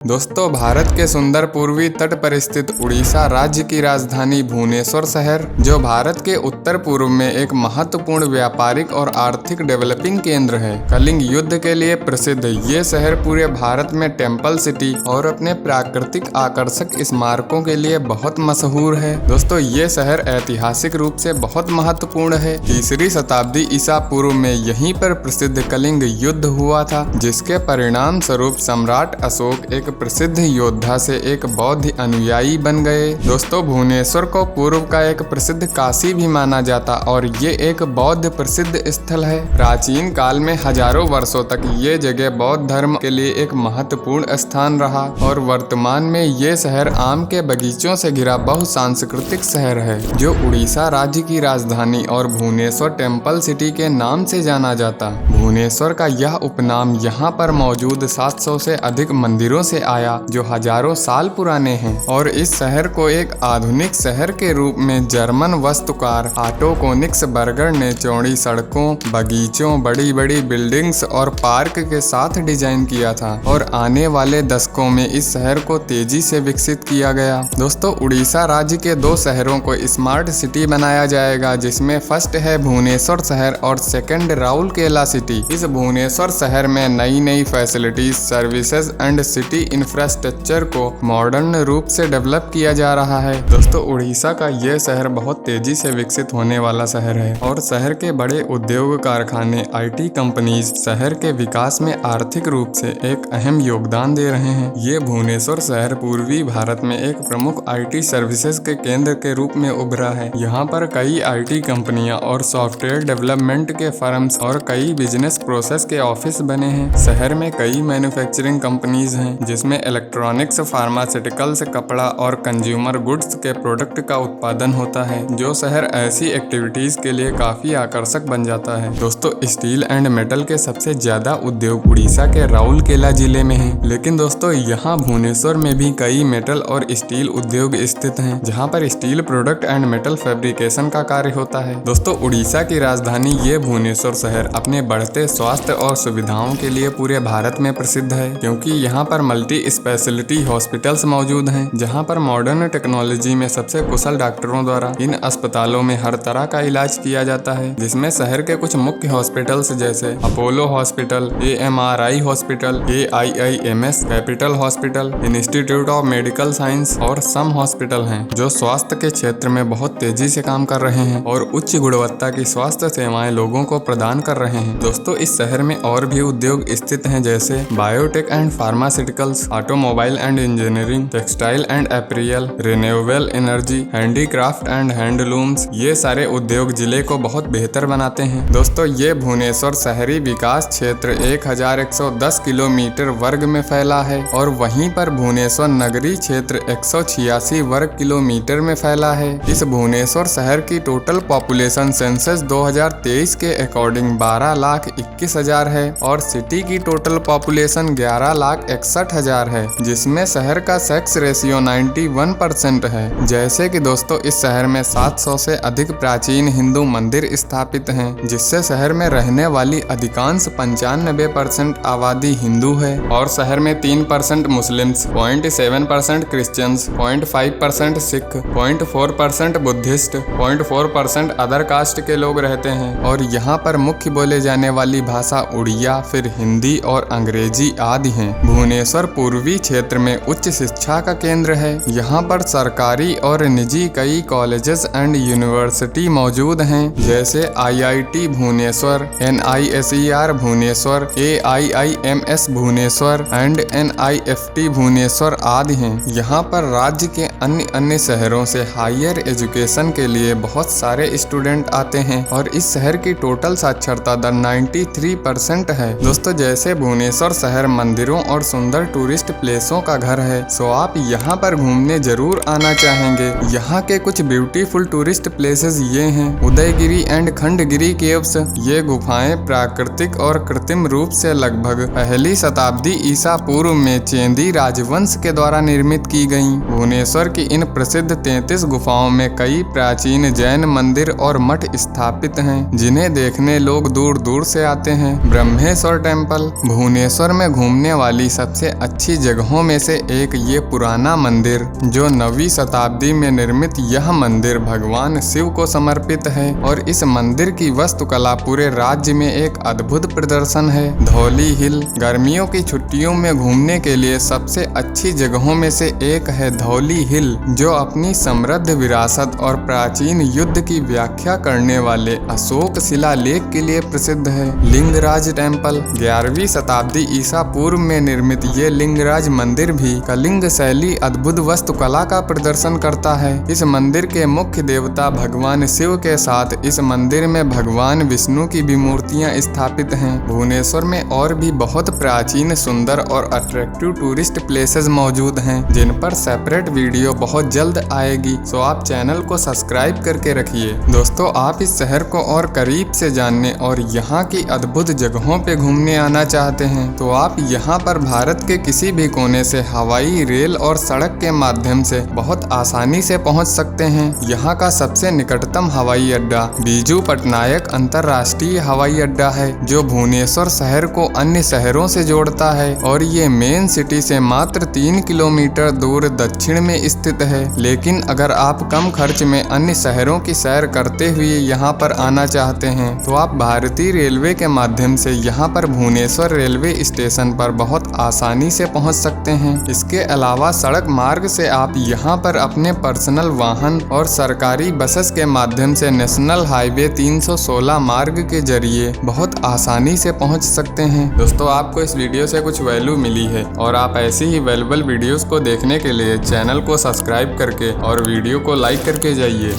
दोस्तों, भारत के सुंदर पूर्वी तट पर स्थित उड़ीसा राज्य की राजधानी भुवनेश्वर शहर, जो भारत के उत्तर पूर्व में एक महत्वपूर्ण व्यापारिक और आर्थिक डेवलपिंग केंद्र है, कलिंग युद्ध के लिए प्रसिद्ध ये शहर पूरे भारत में टेम्पल सिटी और अपने प्राकृतिक आकर्षक स्मारकों के लिए बहुत मशहूर है। दोस्तों, ये शहर ऐतिहासिक रूप से बहुत महत्वपूर्ण है। 3री शताब्दी ईसा पूर्व में यहीं पर प्रसिद्ध कलिंग युद्ध हुआ था, जिसके परिणाम स्वरूप सम्राट अशोक एक प्रसिद्ध योद्धा से एक बौद्ध अनुयायी बन गए। दोस्तों, भुवनेश्वर को पूर्व का एक प्रसिद्ध काशी भी माना जाता और ये एक बौद्ध प्रसिद्ध स्थल है। प्राचीन काल में हजारों वर्षों तक ये जगह बौद्ध धर्म के लिए एक महत्वपूर्ण स्थान रहा और वर्तमान में ये शहर आम के बगीचों से घिरा बहुसांस्कृतिक शहर है, जो उड़ीसा राज्य की राजधानी और भुवनेश्वर टेम्पल सिटी के नाम से जाना जाता। भुवनेश्वर का यह उपनाम यहाँ पर मौजूद 700 से अधिक मंदिरों से आया, जो हजारों साल पुराने हैं, और इस शहर को एक आधुनिक शहर के रूप में जर्मन वास्तुकार ऑटो कोनिग्सबर्गर ने चौड़ी सड़कों, बगीचों, बड़ी बड़ी बिल्डिंग्स और पार्क के साथ डिजाइन किया था और आने वाले दशकों में इस शहर को तेजी से विकसित किया गया। दोस्तों, उड़ीसा राज्य के 2 शहरों को स्मार्ट सिटी बनाया जाएगा, जिसमें फर्स्ट है भुवनेश्वर शहर और सेकंड राउरकेला सिटी। इस भुवनेश्वर शहर में नई नई facilities, services and city infrastructure को मॉडर्न रूप से डेवलप किया जा रहा है। दोस्तों, उड़ीसा का यह शहर बहुत तेजी से विकसित होने वाला शहर है और शहर के बड़े उद्योग कारखाने, IT कंपनीज शहर के विकास में आर्थिक रूप से एक अहम योगदान दे रहे हैं। ये भुवनेश्वर शहर पूर्वी भारत में एक प्रमुख IT सर्विसेज के केंद्र के रूप में उभरा है। यहाँ पर कई IT कंपनियां और सॉफ्टवेयर डेवलपमेंट के फर्म्स और कई बिजनेस प्रोसेस के ऑफिस बने हैं। शहर में कई मैन्युफैक्चरिंग कंपनीज हैं, जिसमें इलेक्ट्रॉनिक्स, फार्मास्यूटिकल्स, कपड़ा और कंज्यूमर गुड्स के प्रोडक्ट का उत्पादन होता है, जो शहर ऐसी एक्टिविटीज के लिए काफी आकर्षक बन जाता है। दोस्तों, स्टील एंड मेटल के सबसे ज्यादा उद्योग उड़ीसा के राउरकेला जिले में हैं, लेकिन दोस्तों यहाँ भुवनेश्वर में भी कई मेटल और स्टील उद्योग स्थित हैं, जहाँ पर steel product and metal fabrication का कार्य होता है। दोस्तों, उड़ीसा की राजधानी ये भुवनेश्वर शहर अपने बढ़ते स्वास्थ्य और सुविधाओं के लिए पूरे भारत में प्रसिद्ध है, क्योंकि यहाँ पर मल्टी स्पेशलिटी हॉस्पिटल्स मौजूद हैं, जहाँ पर मॉडर्न टेक्नोलॉजी में सबसे कुशल डॉक्टरों द्वारा इन अस्पतालों में हर तरह का इलाज किया जाता है, जिसमें शहर के कुछ मुख्य हॉस्पिटल्स जैसे Apollo hospital, AMRI hospital, AIIMS, capital hospital, institute of medical science और सम हॉस्पिटल हैं, जो स्वास्थ्य के क्षेत्र में बहुत तेजी से काम कर रहे हैं और उच्च गुणवत्ता की स्वास्थ्य सेवाएं लोगों को प्रदान कर रहे हैं। दोस्तों, इस शहर में और भी उद्योग स्थित हैं, जैसे biotech and pharmaceuticals, automobile and engineering, textile and apparel, renewable energy, handicraft and handlooms. ये सारे उद्योग जिले को बहुत बेहतर बनाते हैं। दोस्तों, ये भुवनेश्वर शहरी विकास क्षेत्र 1110 किलोमीटर वर्ग में फैला है और वहीं पर भुवनेश्वर नगरी क्षेत्र 186 वर्ग किलोमीटर में फैला है। इस भुवनेश्वर शहर की टोटल पॉपुलेशन सेंसस 2023 के अकॉर्डिंग 12,21,000 है और सिटी की टोटल पॉपुलेशन 11,61,000 है, जिसमें शहर का सेक्स रेशियो 91% है। जैसे कि दोस्तों, इस शहर में 700 से अधिक प्राचीन हिंदू मंदिर स्थापित हैं, जिससे शहर में रहने वाली अधिकांश 95% आबादी हिंदू है और शहर में 3% Muslims, 0.7% Christians, 0.5% Sikh, 0.4% Buddhist, 0.4% other caste के लोग रहते हैं और यहाँ पर मुख्य बोले जाने वाली भाषा उड़िया, फिर हिंदी और अंग्रेजी आदि हैं। भुवनेश्वर पूर्वी क्षेत्र में उच्च शिक्षा का केंद्र है। यहाँ पर सरकारी और निजी कई कॉलेजेस एंड यूनिवर्सिटी मौजूद हैं, जैसे IIT Bhubaneswar, NISER Bhubaneswar, AIIMS Bhubaneswar and NIFT Bhubaneswar आदि हैं। यहाँ पर राज्य के अन्य शहरों से हायर एजुकेशन के लिए बहुत सारे स्टूडेंट आते हैं और इस शहर की टोटल साक्षरता दर 93% है। दोस्तों, जैसे भुवनेश्वर शहर मंदिरों और सुंदर टूरिस्ट प्लेसों का घर है, सो आप यहाँ पर घूमने जरूर आना चाहेंगे। यहाँ के कुछ ब्यूटीफुल टूरिस्ट प्लेसेस ये हैं: उदयगिरी एंड खंडगिरी केव्स। ये गुफाएं प्राकृतिक और कृत्रिम रूप से लगभग 1ली शताब्दी ईसा पूर्व में चेंदी राजवंश के द्वारा निर्मित की गईं। भुवनेश्वर की इन प्रसिद्ध 33 गुफाओं में कई प्राचीन जैन मंदिर और मठ स्थापित हैं, जिन्हें देखने लोग दूर दूर से आते हैं। ब्रह्मेश्वर टेम्पल भुवनेश्वर में घूमने वाली सबसे अच्छी जगहों में से एक ये पुराना मंदिर जो 9वीं शताब्दी में निर्मित यह मंदिर भगवान शिव को समर्पित है और इस मंदिर की वास्तुकला पूरे राज्य में एक अद्भुत प्रदर्शन है। धौली हिल गर्मियों की छुट्टियों में घूमने के लिए सबसे अच्छी जगहों में से एक है। धौली हिल जो अपनी समृद्ध विरासत और प्राचीन युद्ध की व्याख्या करने वाले अशोक शिलालेख के लिए प्रसिद्ध है। लिंगराज टेम्पल 11वीं शताब्दी ईसा पूर्व में निर्मित ये लिंगराज मंदिर भी कलिंग शैली अद्भुत वास्तुकला का प्रदर्शन करता है। इस मंदिर के मुख्य देवता भगवान शिव के साथ इस मंदिर में भगवान विष्णु की भी मूर्तियां स्थापित हैं। भुवनेश्वर में और भी बहुत प्राचीन, सुंदर और अट्रैक्टिव टूरिस्ट प्लेसेस मौजूद हैं जिन पर सेपरेट वीडियो बहुत जल्द आएगी, सो आप चैनल को सब्सक्राइब करके रखिए। दोस्तों, आप इस शहर को और करीब से जानने और यहाँ की अद्भुत जगहों पे घूमने आना चाहते हैं तो आप यहाँ पर भारत के किसी भी कोने से हवाई, रेल और सड़क के माध्यम से बहुत आसानी से पहुँच सकते हैं। यहाँ का सबसे निकटतम हवाई अड्डा बीजू पटनायक अंतर्राष्ट्रीय हवाई अड्डा है जो भुवनेश्वर शहर को अन्य शहरों से जोड़ता है और ये मेन सिटी से मात्र 3 किलोमीटर दूर दक्षिण में स्थित है। लेकिन अगर आप कम खर्च में अन्य शहरों की सैर करते हुए यहाँ पर आना चाहते हैं तो आप भारतीय रेलवे के माध्यम से यहाँ पर भुवनेश्वर रेलवे स्टेशन पर बहुत आसानी से पहुँच सकते हैं। इसके अलावा सड़क मार्ग से आप यहाँ पर अपने पर्सनल वाहन और सरकारी बसेस के माध्यम से नेशनल हाईवे 316 मार्ग के जरिए बहुत आसानी से पहुँच सकते हैं। दोस्तों, आपको इस वीडियो से कुछ वैल्यू मिली है और आप ऐसी ही वैल्यूएबल वीडियोस को देखने के लिए चैनल को सब्सक्राइब करके और वीडियो को लाइक करके जाइए।